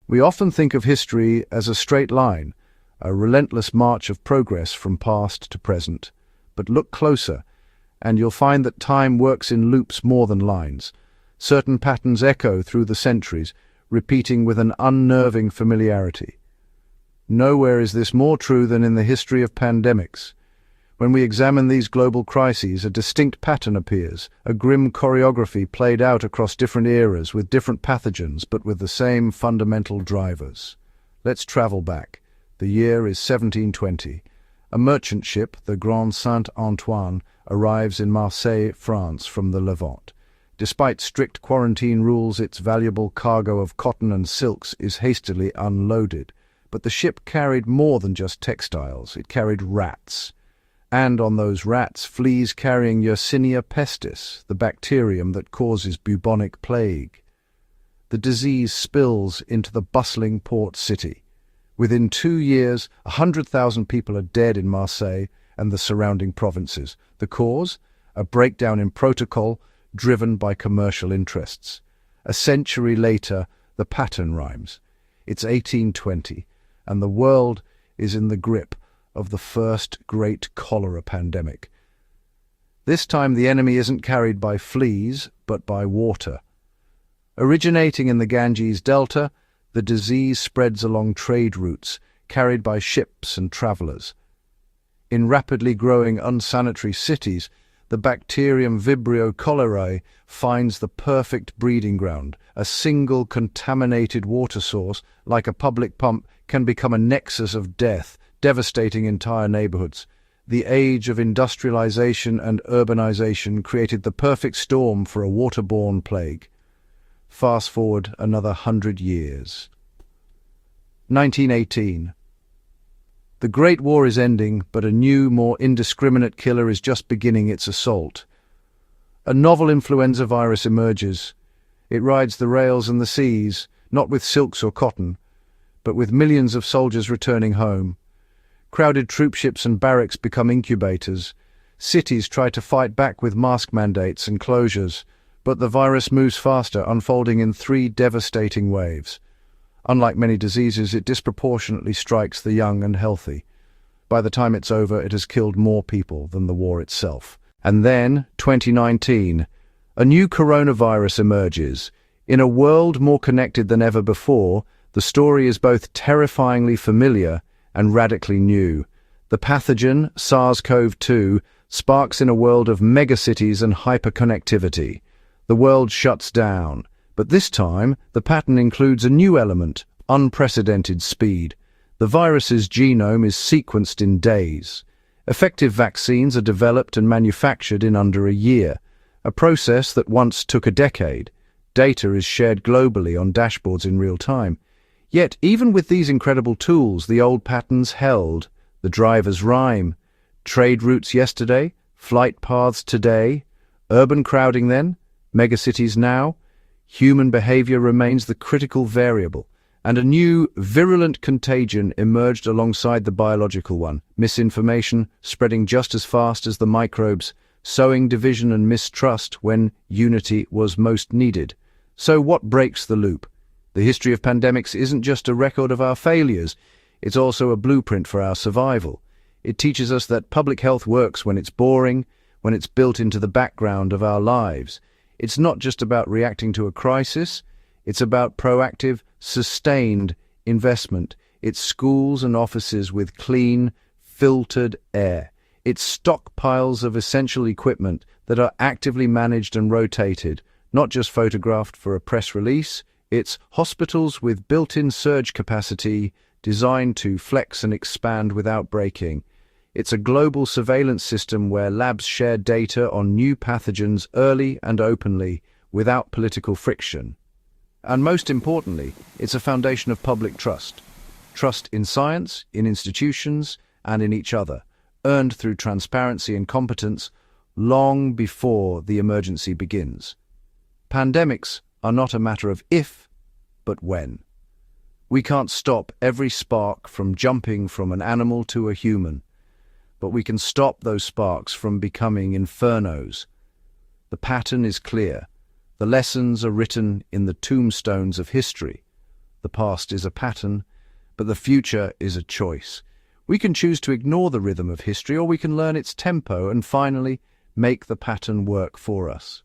We often think of history as a straight line, a relentless march of progress from past to present. But look closer, and you'll find that time works in loops more than lines. Certain patterns echo through the centuries, repeating with an unnerving familiarity. Nowhere is this more true than in the history of pandemics. When we examine these global crises, a distinct pattern appears, a grim choreography played out across different eras with different pathogens, but with the same fundamental drivers. Let's travel back. The year is 1720. A merchant ship, the Grand Saint-Antoine, arrives in Marseille, France, from the Levant. Despite strict quarantine rules, its valuable cargo of cotton and silks is hastily unloaded. But the ship carried more than just textiles. It carried rats. And on those rats, fleas carrying Yersinia pestis, the bacterium that causes Bubonic Plague. The disease spills into the bustling port city. Within 2 years, 100,000 people are dead in Marseille and the surrounding provinces. The cause? A breakdown in protocol driven by commercial interests. A century later, the pattern rhymes. It's 1820, and the world is in the grip of the first great cholera pandemic. This time the enemy isn't carried by fleas, but by water. Originating in the Ganges Delta, the disease spreads along trade routes, carried by ships and travellers. In rapidly growing unsanitary cities, the bacterium Vibrio cholerae finds the perfect breeding ground. A single contaminated water source, like a public pump, can become a nexus of death, devastating entire neighborhoods. The age of industrialization and urbanization created the perfect storm for a waterborne plague. Fast forward another 100 years. 1918. The Great War is ending, but a new, more indiscriminate killer is just beginning its assault. A novel influenza virus emerges. It rides the rails and the seas, not with silks or cotton, but with millions of soldiers returning home. Crowded troopships and barracks become incubators. Cities try to fight back with mask mandates and closures, but the virus moves faster, unfolding in 3 devastating waves. Unlike many diseases, it disproportionately strikes the young and healthy. By the time it's over, it has killed more people than the war itself. And then, 2019, a new coronavirus emerges. In a world more connected than ever before, the story is both terrifyingly familiar and radically new. The pathogen, SARS-CoV-2, sparks in a world of megacities and hyperconnectivity. The world shuts down. But this time, the pattern includes a new element, unprecedented speed. The virus's genome is sequenced in days. Effective vaccines are developed and manufactured in under a year, a process that once took a decade. Data is shared globally on dashboards in real time. Yet, even with these incredible tools, the old patterns held. The drivers rhyme. Trade routes yesterday, flight paths today, urban crowding then, megacities now. Human behavior remains the critical variable, and a new, virulent contagion emerged alongside the biological one. Misinformation spreading just as fast as the microbes, sowing division and mistrust when unity was most needed. So what breaks the loop? The history of pandemics isn't just a record of our failures, it's also a blueprint for our survival. It teaches us that public health works when it's boring, when it's built into the background of our lives. It's not just about reacting to a crisis, it's about proactive, sustained investment. It's schools and offices with clean, filtered air. It's stockpiles of essential equipment that are actively managed and rotated, not just photographed for a press release. It's hospitals with built-in surge capacity designed to flex and expand without breaking. It's a global surveillance system where labs share data on new pathogens early and openly, without political friction. And most importantly, it's a foundation of public trust. Trust in science, in institutions, and in each other, earned through transparency and competence long before the emergency begins. Pandemics are not a matter of if, but when. We can't stop every spark from jumping from an animal to a human, but we can stop those sparks from becoming infernos. The pattern is clear. The lessons are written in the tombstones of history. The past is a pattern, but the future is a choice. We can choose to ignore the rhythm of history, or we can learn its tempo and finally make the pattern work for us.